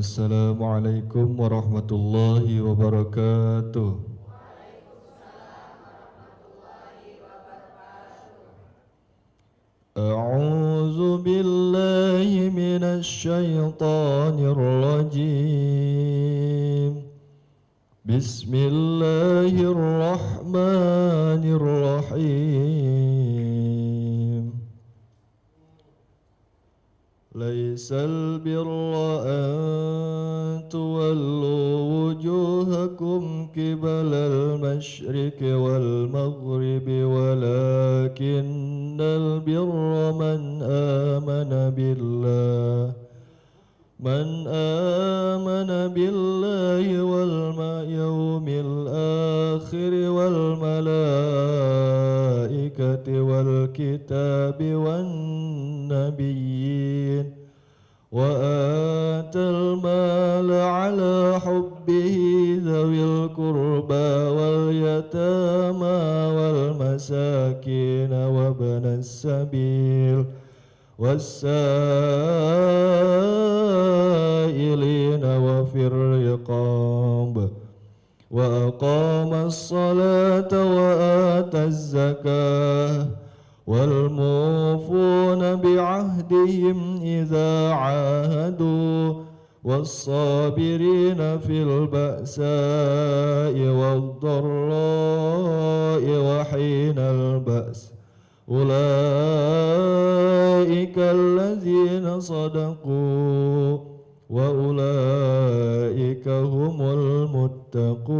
Assalamualaikum warahmatullahi wabarakatuh. A'udzu billahi minasy syaithanir rajim. Bismillahirrahmanirrahim. Laisal birra an tuwallu wujuhakum qibalal masyriqi wal maghribi walakinnal birra man amana billahi wal yawmil akhir wal malaikati wal kitabi wan nabiyyin wa atal mala ala hubbihi dhawil qurba wal yatama wal masakin wa ibnas sabil was-sa'ilina wa fir riqab wa aqamas salata wa ataz zakah wal mufuna bi'ahdihim idza 'ahadu was-sabirina fil ba'sa'i wad-dharra'i wa hinal ba's ulaika allazina sadaqu wa ulaika humul muttaqun.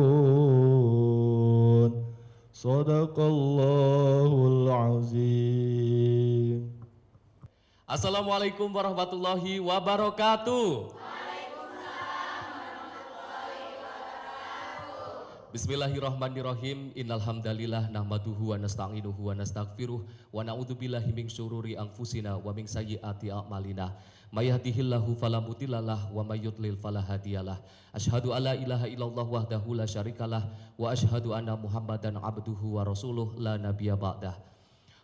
Shadaqallahul azim. Assalamualaikum warahmatullahi wabarakatuh. Bismillahirrahmanirrahim. Innal hamdalillah nahmaduhu wa nasta'inuhu wa nastaghfiruh wa na'udzubillahi min syururi anfusina wa min sayyiati a'malina. May yahdihillahu fala mudhillalah wa may yudlil fala hadiyalah. Asyhadu alla ilaha illallah wahdahu la syarikalah wa asyhadu anna Muhammadan abduhu wa rasuluh la nabiyya ba'dah.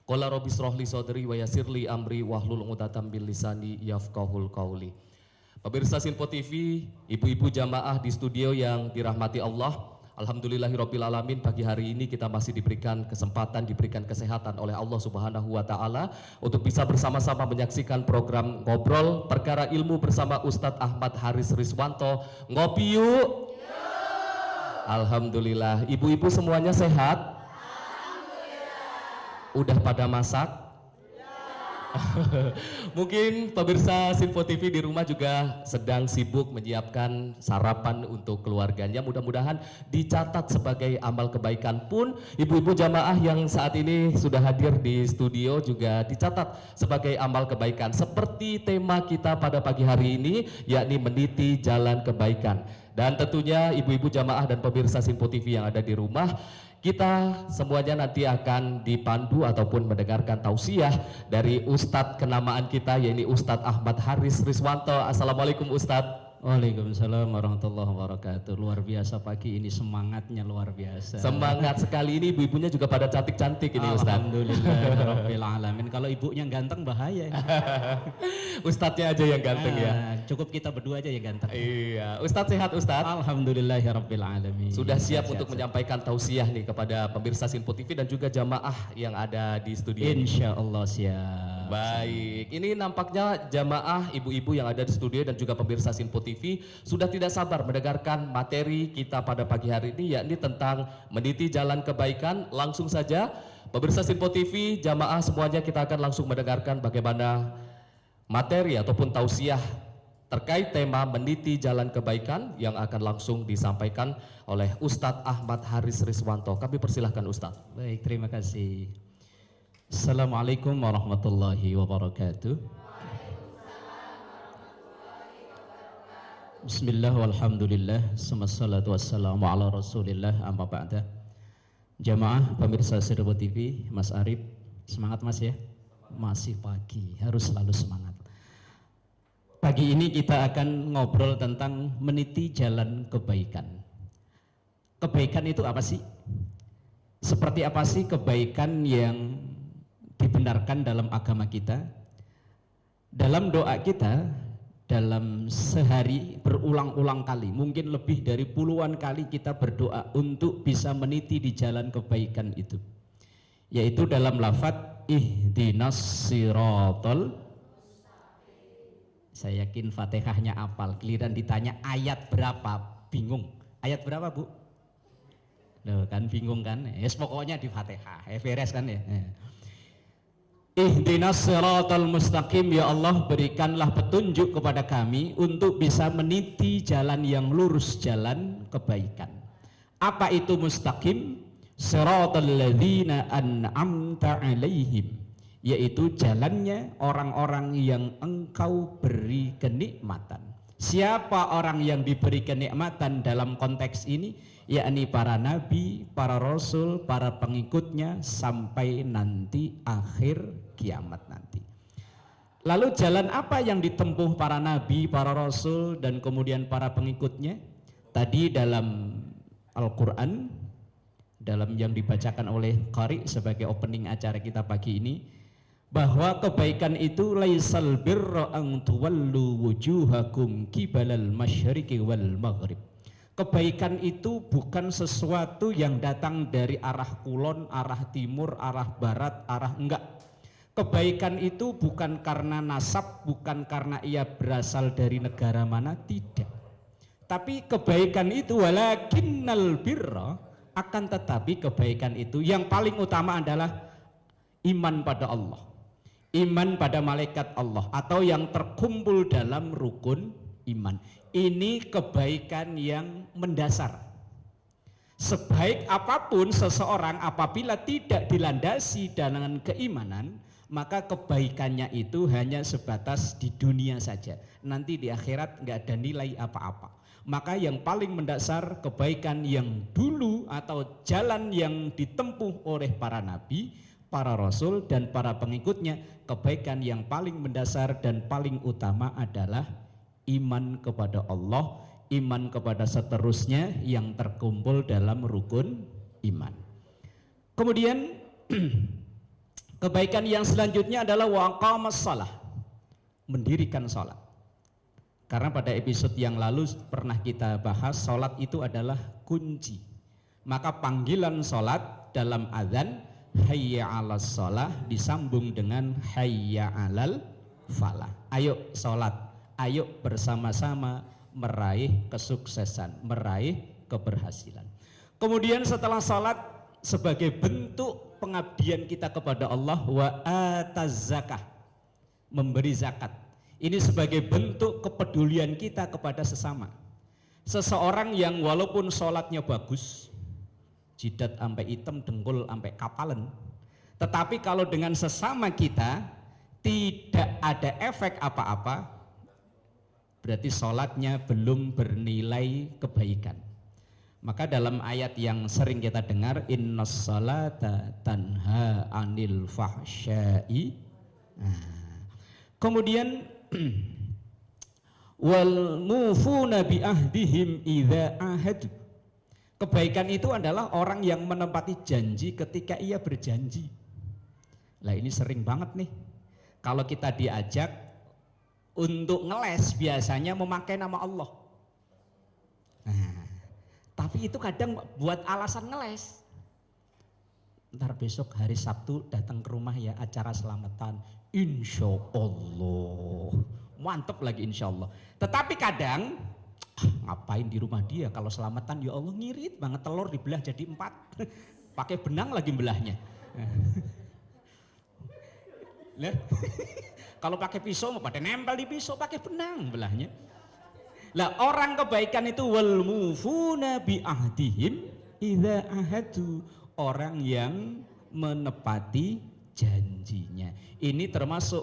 Qala rabbi shrah li sadri wa yassir li amri wahlul 'uqdatam min lisani yafqahul qawli. Pemirsa Sinpo TV, ibu-ibu jamaah di studio yang dirahmati Allah, alhamdulillahirabbil alamin, pagi hari ini kita masih diberikan kesempatan, diberikan kesehatan oleh Allah Subhanahu wa taala untuk bisa bersama-sama menyaksikan program Ngobrol Perkara Ilmu bersama Ustadz Ahmad Haris Riswanto. Ngopi yuk. Alhamdulillah. Ibu-ibu semuanya sehat? Alhamdulillah. Udah pada masak? Mungkin pemirsa Sinpo TV di rumah juga sedang sibuk menyiapkan sarapan untuk keluarganya. Mudah-mudahan dicatat sebagai amal kebaikan pun. Ibu-ibu jamaah yang saat ini sudah hadir di studio juga dicatat sebagai amal kebaikan. Seperti tema kita pada pagi hari ini, yakni meniti jalan kebaikan. Dan tentunya ibu-ibu jamaah dan pemirsa Sinpo TV yang ada di rumah, kita semuanya nanti akan dipandu ataupun mendengarkan tausiah dari Ustadz kenamaan kita, yaitu Ustadz Ahmad Haris Riswanto. Assalamualaikum Ustadz. Waalaikumsalam warahmatullahi wabarakatuh. Luar biasa pagi ini, semangatnya luar biasa. Semangat sekali ini, ibu-ibunya juga pada cantik-cantik ini Ustadz. Alhamdulillahirabbil alamin. Kalau ibunya ganteng bahaya. Ustadznya aja yang ganteng ya. Cukup kita berdua aja yang ganteng. Iya, Ustadz sehat Ustadz. Alhamdulillahirabbil alamin. Sudah siap untuk menyampaikan tausiah nih kepada pemirsa Sinpo TV dan juga jamaah yang ada di studio. Insya Allah siap. Baik, ini nampaknya jamaah ibu-ibu yang ada di studio dan juga pemirsa Sinpo TV sudah tidak sabar mendengarkan materi kita pada pagi hari ini, yakni tentang meniti jalan kebaikan. Langsung saja pemirsa Sinpo TV, jamaah semuanya, kita akan langsung mendengarkan bagaimana materi ataupun tausiah terkait tema meniti jalan kebaikan yang akan langsung disampaikan oleh Ustadz Ahmad Haris Riswanto. Kami persilahkan Ustadz. Baik, terima kasih. Assalamualaikum warahmatullahi wabarakatuh. Bismillah walhamdulillah, wassalatu wassalamu ala rasulillah, amma ba'da. Jamaah pemirsa Sinpo TV, Mas Arif, semangat Mas ya? Masih pagi, harus selalu semangat. Pagi ini kita akan ngobrol tentang meniti jalan kebaikan. Kebaikan itu apa sih? Seperti apa sih kebaikan yang dibenarkan dalam agama kita? Dalam doa kita, dalam sehari berulang-ulang kali, mungkin lebih dari puluhan kali kita berdoa untuk bisa meniti di jalan kebaikan itu, yaitu dalam lafadz ihdinas siratal. Saya yakin Fatihahnya apal, giliran ditanya ayat berapa bingung. Ayat berapa, Bu? Loh, kan bingung kan? Yes, pokoknya di Fatihah, beres kan ya. Ihdinas siratal mustaqim, ya Allah berikanlah petunjuk kepada kami untuk bisa meniti jalan yang lurus, jalan kebaikan. Apa itu mustaqim? Siratal ladzina an'amta alaihim, yaitu jalannya orang-orang yang engkau beri kenikmatan. Siapa orang yang diberi kenikmatan dalam konteks ini? Yakni para nabi, para rasul, para pengikutnya sampai nanti akhir kiamat nanti. Lalu jalan apa yang ditempuh para nabi, para rasul, dan kemudian para pengikutnya? Tadi dalam Al-Quran, dalam yang dibacakan oleh Qari sebagai opening acara kita pagi ini, bahwa kebaikan itu laisal birra an tuwallu wujuhakum kibalal masyriqi wal maghrib. Kebaikan itu bukan sesuatu yang datang dari arah kulon, arah timur, arah barat, arah enggak. Kebaikan itu bukan karena nasab, bukan karena ia berasal dari negara mana, tidak. Tapi kebaikan itu walakinnal birra, akan tetapi kebaikan itu yang paling utama adalah iman pada Allah, iman pada malaikat Allah, atau yang terkumpul dalam rukun iman. Ini kebaikan yang mendasar. Sebaik apapun seseorang apabila tidak dilandasi dengan keimanan, maka kebaikannya itu hanya sebatas di dunia saja. Nanti di akhirat nggak ada nilai apa-apa. Maka yang paling mendasar kebaikan yang dulu atau jalan yang ditempuh oleh para nabi, para rasul, dan para pengikutnya, kebaikan yang paling mendasar dan paling utama adalah iman kepada Allah, iman kepada seterusnya yang terkumpul dalam rukun iman. Kemudian kebaikan yang selanjutnya adalah waqamas shalah, mendirikan salat. Karena pada episode yang lalu pernah kita bahas salat itu adalah kunci. Maka panggilan salat dalam azan hayya 'alas shalah disambung dengan hayya 'alal falah. Ayo salat. Ayo bersama-sama meraih kesuksesan, meraih keberhasilan. Kemudian setelah salat, sebagai bentuk pengabdian kita kepada Allah, wa ataz zakah, memberi zakat. Ini sebagai bentuk kepedulian kita kepada sesama. Seseorang yang walaupun salatnya bagus, jidat sampai hitam, dengkul sampai kapalan, tetapi kalau dengan sesama kita tidak ada efek apa-apa, berarti sholatnya belum bernilai kebaikan. Maka dalam ayat yang sering kita dengar, innas salata tanha anil fahsyai. Kemudian wal mufuna bi ahdihim idza ahadu. Kebaikan itu adalah orang yang menepati janji ketika ia berjanji. Lah ini sering banget nih. Kalau kita diajak untuk ngeles biasanya memakai nama Allah. Tapi itu kadang buat alasan ngeles. Ntar besok hari Sabtu datang ke rumah ya, acara selamatan. Insya Allah. Mantep lagi insya Allah. Tetapi kadang ngapain di rumah dia, kalau selamatan ya Allah ngirit banget, telur dibelah jadi 4. Pakai benang lagi belahnya. Lah. Kalau pakai pisau mau pada nempel di pisau, pakai benang belahnya. Lah orang kebaikan itu wal mufuna bi ahdihim idza ahadu, orang yang menepati janjinya. Ini termasuk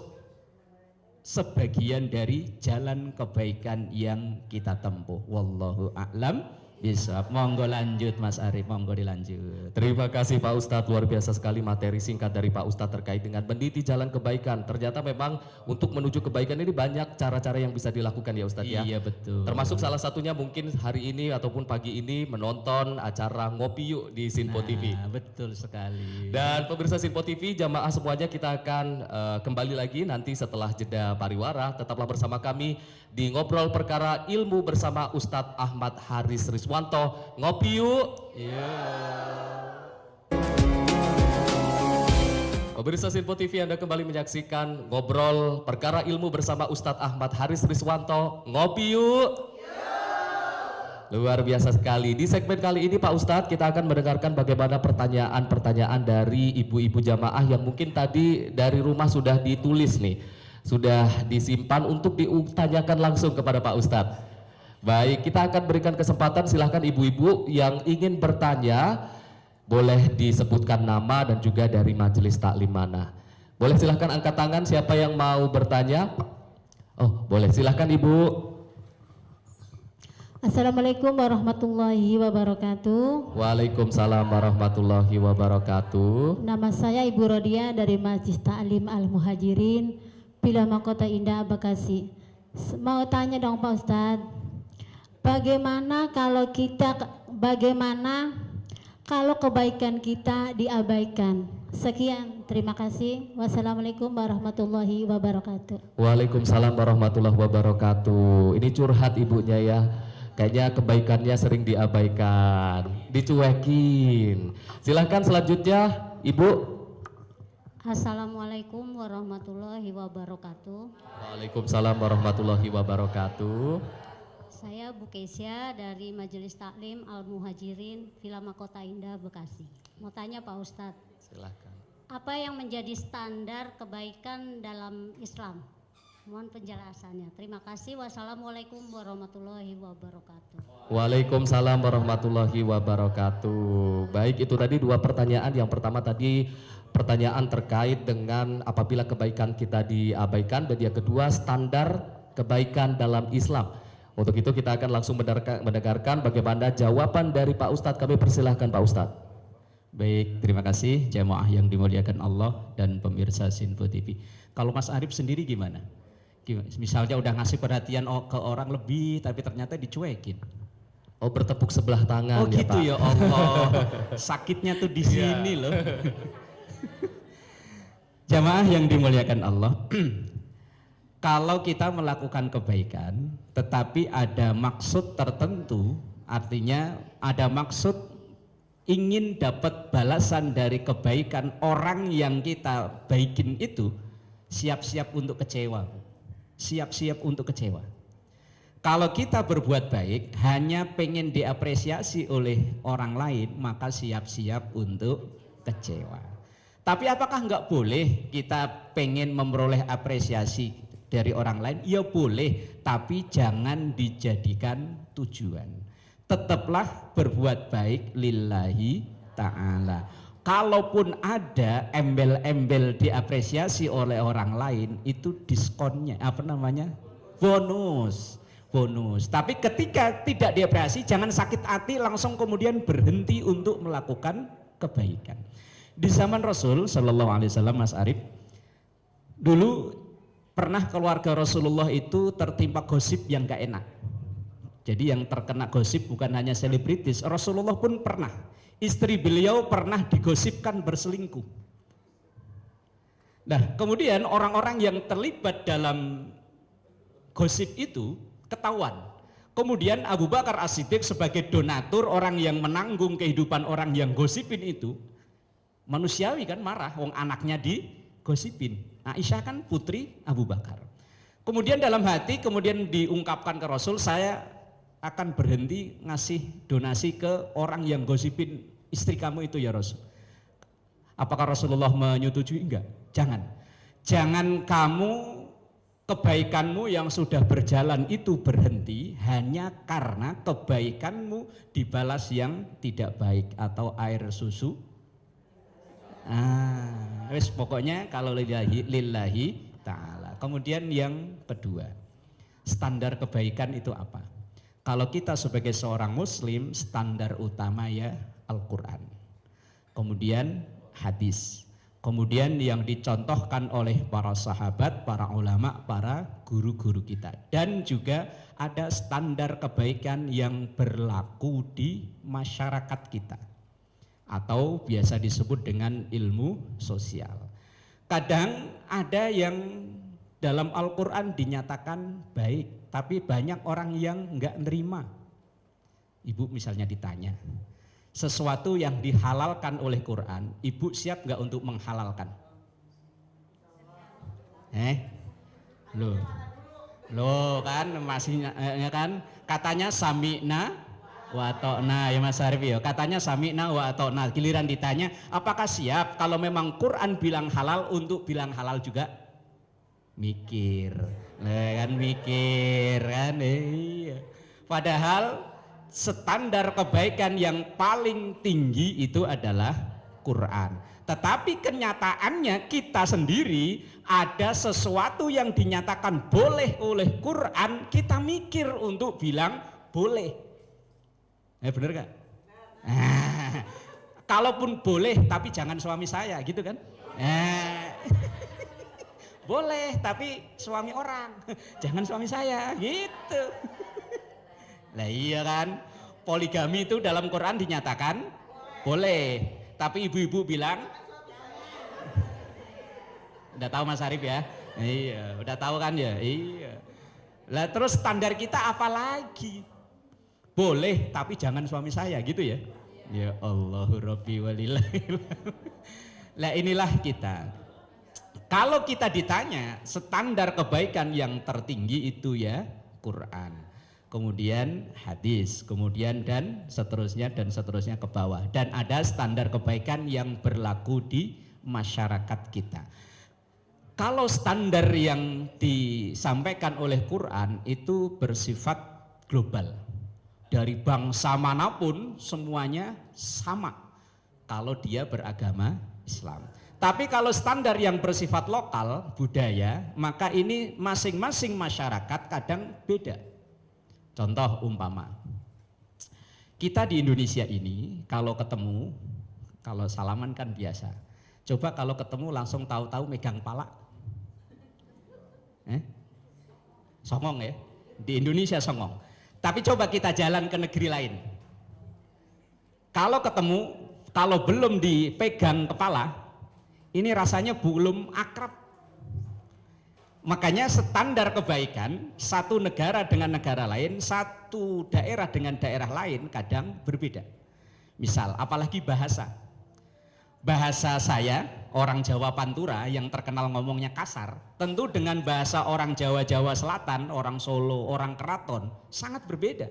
sebagian dari jalan kebaikan yang kita tempuh. Wallahu a'lam Bisa, monggo lanjut Mas Arif, monggo dilanjut. Terima kasih Pak Ustadz, luar biasa sekali materi singkat dari Pak Ustadz terkait dengan meniti jalan kebaikan. Ternyata memang untuk menuju kebaikan ini banyak cara-cara yang bisa dilakukan ya Ustadz ya. Iya betul. Termasuk salah satunya mungkin hari ini ataupun pagi ini menonton acara Ngopi Yuk di Sinpo TV. Betul sekali. Dan pemirsa Sinpo TV, jamaah semuanya kita akan kembali lagi nanti setelah jeda pariwara. Tetaplah bersama kami di Ngobrol Perkara Ilmu bersama Ustadz Ahmad Haris Riswanto. Ngopi yuk. Pemirsa Sinpo TV, Anda kembali menyaksikan Ngobrol Perkara Ilmu bersama Ustadz Ahmad Haris Riswanto. Ngopi yuk. Luar biasa sekali. Di segmen kali ini Pak Ustadz, kita akan mendengarkan bagaimana pertanyaan-pertanyaan dari ibu-ibu jamaah yang mungkin tadi dari rumah sudah ditulis nih, sudah disimpan untuk ditanyakan langsung kepada Pak Ustadz. Baik, kita akan berikan kesempatan, silahkan ibu-ibu yang ingin bertanya, boleh disebutkan nama dan juga dari majelis taklim mana. Boleh silahkan angkat tangan siapa yang mau bertanya. Oh boleh, silahkan Ibu. Assalamualaikum warahmatullahi wabarakatuh. Waalaikumsalam warahmatullahi wabarakatuh. Nama saya Ibu Rodia dari Majelis Ta'lim Al-Muhajirin, Pilama Kota Indah, Bekasi. Mau tanya dong Pak Ustadz, bagaimana kalau kebaikan kita diabaikan? Sekian, terima kasih. Wassalamualaikum warahmatullahi wabarakatuh. Waalaikumsalam warahmatullahi wabarakatuh. Ini curhat ibunya ya. Kayaknya kebaikannya sering diabaikan, dicuekin. Silahkan selanjutnya Ibu. Assalamualaikum warahmatullahi wabarakatuh. Waalaikumsalam warahmatullahi wabarakatuh. Saya Bu Kesia dari Majelis Taklim Al-Muhajirin, Pilama Kota Indah, Bekasi. Mau tanya Pak Ustadz, Silahkan. apa yang menjadi standar kebaikan dalam Islam? Mohon penjelasannya. Terima kasih. Wassalamualaikum warahmatullahi wabarakatuh. Waalaikumsalam warahmatullahi wabarakatuh. Baik, itu tadi dua pertanyaan. Yang pertama tadi pertanyaan terkait dengan apabila kebaikan kita diabaikan, dan yang kedua standar kebaikan dalam Islam. Untuk itu kita akan langsung mendengarkan bagaimana jawaban dari Pak Ustadz. Kami persilahkan Pak Ustadz. Baik, terima kasih jamaah yang dimuliakan Allah dan pemirsa Sinpo TV. Kalau Mas Arif sendiri gimana? Misalnya udah ngasih perhatian ke orang lebih tapi ternyata dicuekin. Oh, bertepuk sebelah tangan. Oh gitu ya Allah. Sakitnya tuh di sini loh. Jamaah yang dimuliakan Allah. Kalau kita melakukan kebaikan tetapi ada maksud tertentu, artinya ada maksud ingin dapat balasan dari kebaikan orang yang kita baikin itu, siap-siap untuk kecewa. Siap-siap untuk kecewa. Kalau kita berbuat baik hanya pengen diapresiasi oleh orang lain, maka siap-siap untuk kecewa. Tapi apakah enggak boleh kita pengen memperoleh apresiasi dari orang lain? Ya boleh, tapi jangan dijadikan tujuan. Tetaplah berbuat baik lillahi ta'ala. Kalaupun ada embel-embel diapresiasi oleh orang lain, itu diskonnya, bonus. Tapi ketika tidak diapresiasi, jangan sakit hati langsung kemudian berhenti untuk melakukan kebaikan. Di zaman Rasul Shallallahu Alaihi Wasallam, Mas Arif, dulu pernah keluarga Rasulullah itu tertimpa gosip yang gak enak. Jadi yang terkena gosip bukan hanya selebritis, Rasulullah pun pernah. Istri beliau pernah digosipkan berselingkuh. Nah, kemudian orang-orang yang terlibat dalam gosip itu ketahuan. Kemudian Abu Bakar As-Siddiq sebagai donatur, orang yang menanggung kehidupan orang yang gosipin itu, manusiawi kan marah, wong anaknya digosipin. Aisyah kan putri Abu Bakar. Kemudian dalam hati kemudian diungkapkan ke Rasul, saya akan berhenti ngasih donasi ke orang yang gosipin istri kamu itu ya Rasul. Apakah Rasulullah menyetujui? Enggak, jangan kamu kebaikanmu yang sudah berjalan itu berhenti hanya karena kebaikanmu dibalas yang tidak baik atau air susu. Wes pokoknya kalau lillahi ta'ala. Kemudian yang kedua, standar kebaikan itu apa? Kalau kita sebagai seorang muslim, standar utama ya Al-Quran. Kemudian hadis. Kemudian yang dicontohkan oleh para sahabat, para ulama, para guru-guru kita. Dan juga ada standar kebaikan yang berlaku di masyarakat kita. Atau biasa disebut dengan ilmu sosial. Kadang ada yang dalam Al-Quran dinyatakan baik, tapi banyak orang yang enggak nerima. Ibu misalnya ditanya, sesuatu yang dihalalkan oleh Quran, ibu siap nggak untuk menghalalkan? Loh kan masih kan katanya sami'na wa ta'na ya Mas Arif ya, katanya sami'na wa ta'na. Giliran ditanya, apakah siap kalau memang Quran bilang halal untuk bilang halal juga? Mikir, kan mikir kan, iya. Padahal standar kebaikan yang paling tinggi itu adalah Quran. Tetapi kenyataannya kita sendiri ada sesuatu yang dinyatakan boleh oleh Quran, kita mikir untuk bilang boleh. Bener gak? Kalaupun boleh tapi jangan suami saya gitu kan? Boleh tapi suami orang, jangan suami saya gitu. Lah iya kan, poligami itu dalam Quran dinyatakan boleh, tapi ibu-ibu bilang, udah tahu Mas Arif ya? Iya, udah tahu kan ya? Iya. Lah terus standar kita apa lagi? Boleh, tapi jangan suami saya gitu ya? Ya Allahu Rabbi walillahil. Lah inilah kita. Kalau kita ditanya standar kebaikan yang tertinggi itu ya Quran, kemudian hadis, kemudian dan seterusnya ke bawah. Dan ada standar kebaikan yang berlaku di masyarakat kita. Kalau standar yang disampaikan oleh Quran itu bersifat global. Dari bangsa manapun semuanya sama kalau dia beragama Islam. Tapi kalau standar yang bersifat lokal, budaya, maka ini masing-masing masyarakat kadang beda. Contoh umpama, kita di Indonesia ini kalau ketemu, kalau salaman kan biasa. Coba kalau ketemu langsung tahu-tahu megang pala. Songong ya, di Indonesia songong. Tapi coba kita jalan ke negeri lain. Kalau ketemu, kalau belum dipegang kepala, ini rasanya belum akrab. Makanya standar kebaikan satu negara dengan negara lain, satu daerah dengan daerah lain kadang berbeda. Misal apalagi bahasa. Bahasa saya orang Jawa Pantura yang terkenal ngomongnya kasar, tentu dengan bahasa orang Jawa Selatan, orang Solo, orang Keraton sangat berbeda.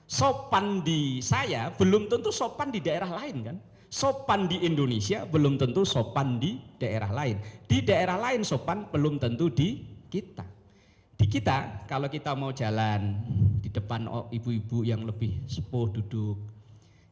Sopan di saya belum tentu sopan di daerah lain kan. Sopan di Indonesia belum tentu sopan di daerah lain. Di daerah lain sopan belum tentu di kita. Di kita kalau kita mau jalan di depan ibu-ibu yang lebih sepuh duduk,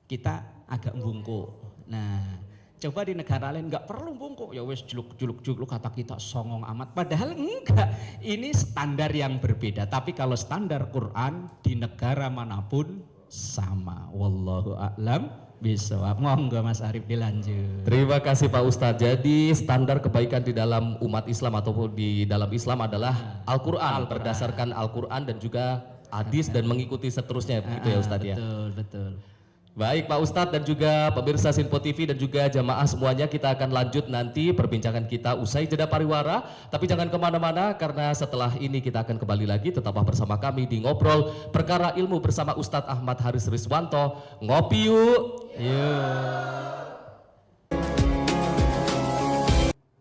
kita agak bungkuk. Nah, coba di negara lain nggak perlu bungkuk, ya wes juluk kata kita songong amat. Padahal enggak. Ini standar yang berbeda. Tapi kalau standar Quran di negara manapun sama. Wallahu a'lam. Bisa, monggo Mas Arif dilanjut. Terima kasih Pak Ustadz. Jadi standar kebaikan di dalam umat Islam ataupun di dalam Islam adalah Al-Quran, berdasarkan Al-Quran dan juga hadis dan mengikuti seterusnya, begitu ya Ustadz ya? Betul. Baik Pak Ustadz dan juga pemirsa Sinpo TV dan juga jamaah semuanya, kita akan lanjut nanti perbincangan kita usai jeda pariwara. Tapi jangan kemana-mana karena setelah ini kita akan kembali lagi, tetaplah bersama kami di Ngobrol Perkara Ilmu bersama Ustadz Ahmad Haris Rizwanto. Ngopi yuk!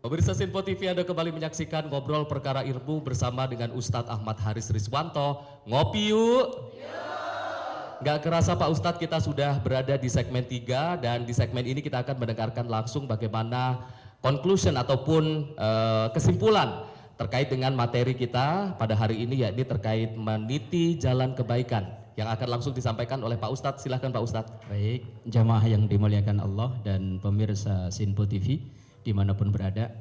Pemirsa Sinpo TV, Anda kembali menyaksikan Ngobrol Perkara Ilmu bersama dengan Ustadz Ahmad Haris Rizwanto. Ngopi yuk! Gak kerasa Pak Ustadz kita sudah berada di segmen 3 dan di segmen ini kita akan mendengarkan langsung bagaimana conclusion ataupun kesimpulan terkait dengan materi kita pada hari ini, yakni terkait meniti jalan kebaikan yang akan langsung disampaikan oleh Pak Ustadz. Silahkan Pak Ustadz. Baik, jamaah yang dimuliakan Allah dan pemirsa Sinpo TV dimanapun berada.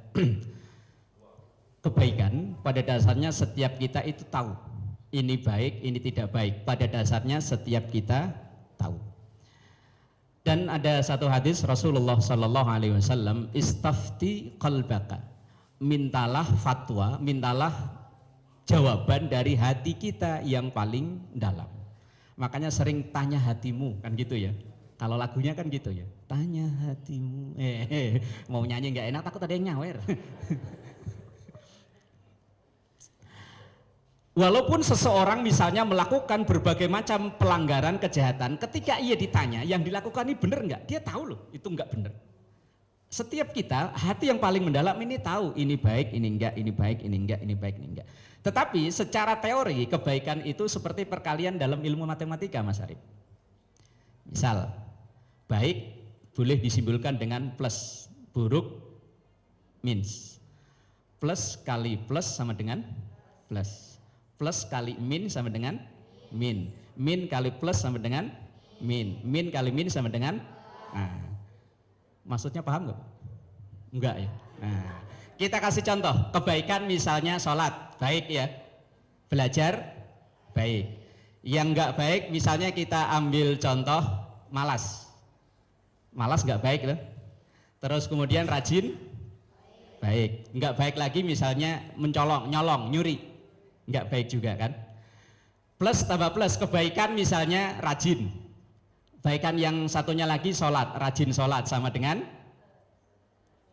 Kebaikan pada dasarnya setiap kita itu tahu ini baik, ini tidak baik. Pada dasarnya setiap kita tahu. Dan ada satu hadis Rasulullah Sallallahu Alaihi Wasallam, istafti qalbaka, mintalah fatwa, mintalah jawaban dari hati kita yang paling dalam. Makanya sering tanya hatimu, kan gitu ya. Kalau lagunya kan gitu ya, tanya hatimu. Mau nyanyi nggak enak, takut ada yang nyawer. Walaupun seseorang misalnya melakukan berbagai macam pelanggaran kejahatan, ketika ia ditanya yang dilakukan ini benar nggak, dia tahu loh itu nggak benar. Setiap kita, hati yang paling mendalam ini tahu ini baik, ini enggak, ini baik, ini enggak, ini baik, ini enggak. Tetapi secara teori kebaikan itu seperti perkalian dalam ilmu matematika, Mas Arif. Misal, baik boleh disimbolkan dengan plus, buruk minus. Plus kali plus sama dengan plus. Plus kali min sama dengan min. Min kali plus sama dengan min. Min kali min sama dengan, nah, maksudnya paham nggak? Enggak ya. Nah, kita kasih contoh, kebaikan misalnya sholat, baik ya. Belajar, baik. Yang enggak baik misalnya kita ambil contoh malas. Malas enggak baik loh. Terus kemudian rajin, baik. Enggak baik lagi misalnya mencolong, nyolong, nyuri. Enggak baik juga kan. Plus tambah plus, kebaikan misalnya rajin. Kebaikan yang satunya lagi sholat, rajin sholat sama dengan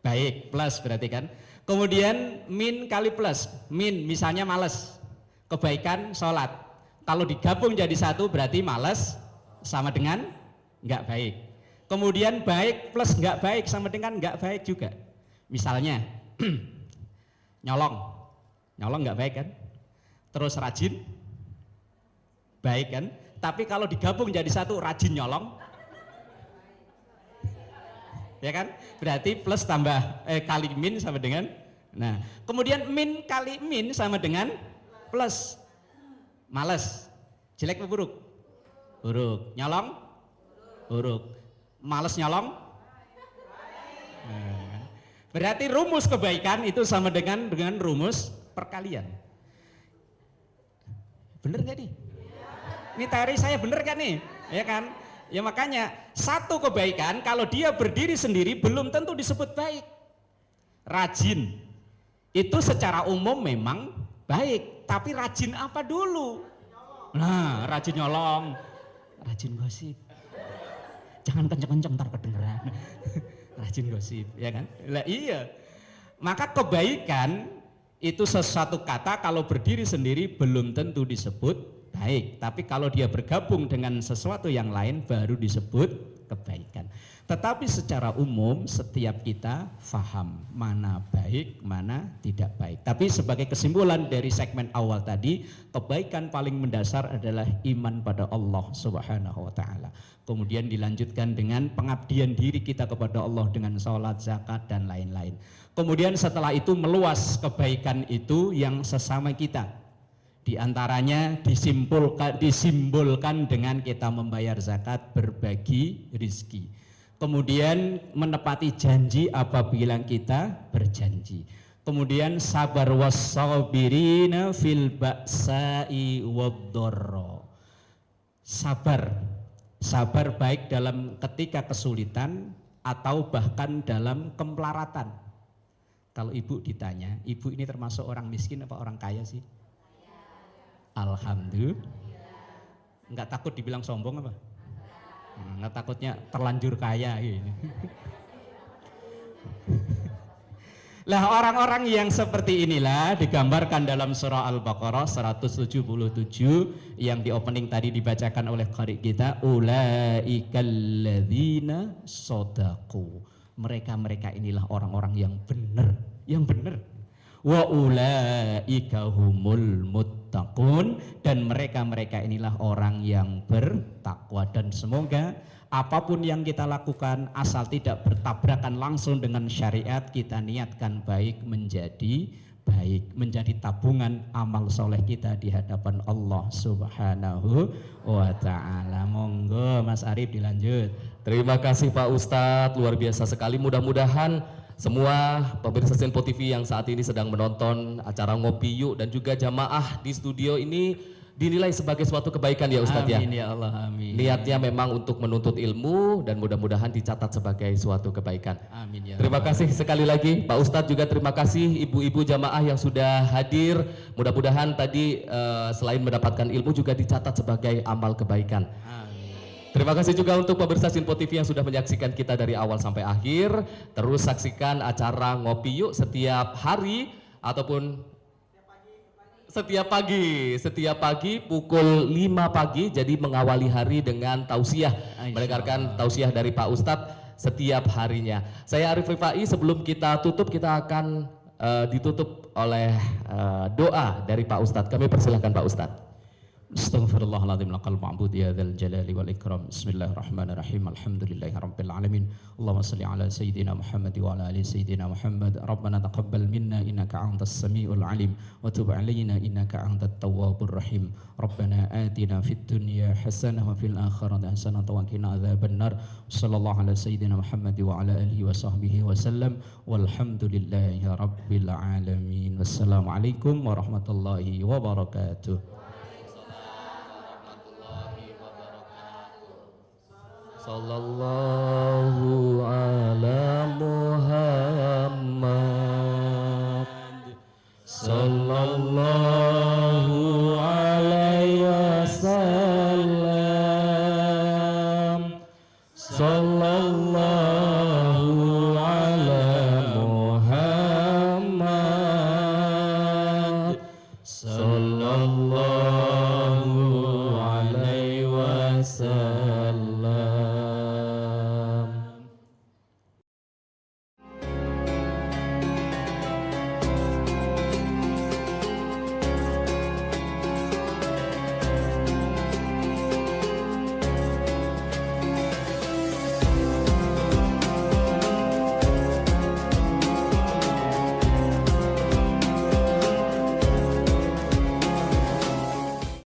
baik, plus berarti kan. Kemudian min kali plus, min misalnya males, kebaikan sholat. Kalau digabung jadi satu berarti males sama dengan enggak baik. Kemudian baik plus enggak baik sama dengan enggak baik juga. Misalnya nyolong, nyolong enggak baik kan. Terus rajin, baik kan? Tapi kalau digabung jadi satu, rajin nyolong, ya kan? Berarti plus tambah kali min sama dengan, nah, kemudian min kali min sama dengan plus, males, jelek apa buruk? Buruk. Nyolong? Buruk. Males nyolong? Nah, berarti rumus kebaikan itu sama dengan rumus perkalian. Bener gak nih? Ini teori saya bener gak nih? Ya kan? Ya makanya satu kebaikan kalau dia berdiri sendiri belum tentu disebut baik. Rajin itu secara umum memang baik, tapi rajin apa dulu? Nah, rajin nyolong, rajin gosip. Jangan kenceng-kenceng ntar kedengeran. Rajin gosip, ya kan? Lah iya. Maka kebaikan itu sesuatu kata kalau berdiri sendiri belum tentu disebut baik, tapi kalau dia bergabung dengan sesuatu yang lain baru disebut kebaikan. Tetapi secara umum setiap kita faham mana baik, mana tidak baik. Tapi sebagai kesimpulan dari segmen awal tadi, kebaikan paling mendasar adalah iman pada Allah Subhanahu wa taala. Kemudian dilanjutkan dengan pengabdian diri kita kepada Allah dengan sholat, zakat dan lain-lain. Kemudian setelah itu meluas kebaikan itu yang sesama kita. Di antaranya disimbolkan dengan kita membayar zakat, berbagi rizki. Kemudian menepati janji apabila kita berjanji. Kemudian sabar was-sabirina fil ba'sa'i wad-dharra. Sabar baik dalam ketika kesulitan atau bahkan dalam kemelaratan. Kalau ibu ditanya, ibu ini termasuk orang miskin apa orang kaya sih? Alhamdulillah. Enggak takut dibilang sombong apa? Enggak takutnya terlanjur kaya ini. Lah orang-orang yang seperti inilah digambarkan dalam surah Al-Baqarah 177 yang di opening tadi dibacakan oleh qari kita, ulaikal ladzina shadaqu. Mereka inilah orang-orang yang benar. Wa ulaika humul muttaqun, dan mereka inilah orang yang bertakwa. Dan semoga apapun yang kita lakukan asal tidak bertabrakan langsung dengan syariat, kita niatkan baik menjadi baik, menjadi tabungan amal soleh kita di hadapan Allah Subhanahu wa ta'ala. Monggo Mas Arif dilanjut. Terima kasih Pak Ustadz, luar biasa sekali. Mudah-mudahan semua pemirsa Senpo TV yang saat ini sedang menonton acara Ngopi Yuk dan juga jamaah di studio ini dinilai sebagai suatu kebaikan ya Ustadz ya. Amin ya Allah, amin. Niatnya memang untuk menuntut ilmu dan mudah-mudahan dicatat sebagai suatu kebaikan. Amin ya. Terima kasih sekali lagi Pak Ustadz, juga terima kasih ibu-ibu jamaah yang sudah hadir. Mudah-mudahan tadi selain mendapatkan ilmu juga dicatat sebagai amal kebaikan. Amin. Terima kasih juga untuk pemirsa Sinpo TV yang sudah menyaksikan kita dari awal sampai akhir. Terus saksikan acara Ngopi Yuk setiap hari ataupun setiap pagi pukul 5 pagi, jadi mengawali hari dengan tausiah, mendengarkan tausiah dari Pak Ustadz setiap harinya. Saya Arif Rifai, sebelum kita tutup kita akan ditutup oleh doa dari Pak Ustadz. Kami persilahkan Pak Ustadz. Astaghfirullahaladzim laqal ma'bud ya dzal jalali wal ikram. Bismillahirrahmanirrahim. Alhamdulillahirabbil alamin. Allahumma shalli ala sayyidina Muhammad wa ala ali sayyidina Muhammad. Rabbana taqabbal minna innaka antas samiul alim wa tub alaina innaka antat tawwabur rahim. Rabbana atina fid dunya hasanah wa fil akhirati hasanah wa qina adzabannar. Sallallahu ala sayyidina Muhammad wa ala alihi wa sahbihi wa sallam. Walhamdulillahi rabbil alamin. Wassalamualaikum warahmatullahi wabarakatuh. Sallallahu ala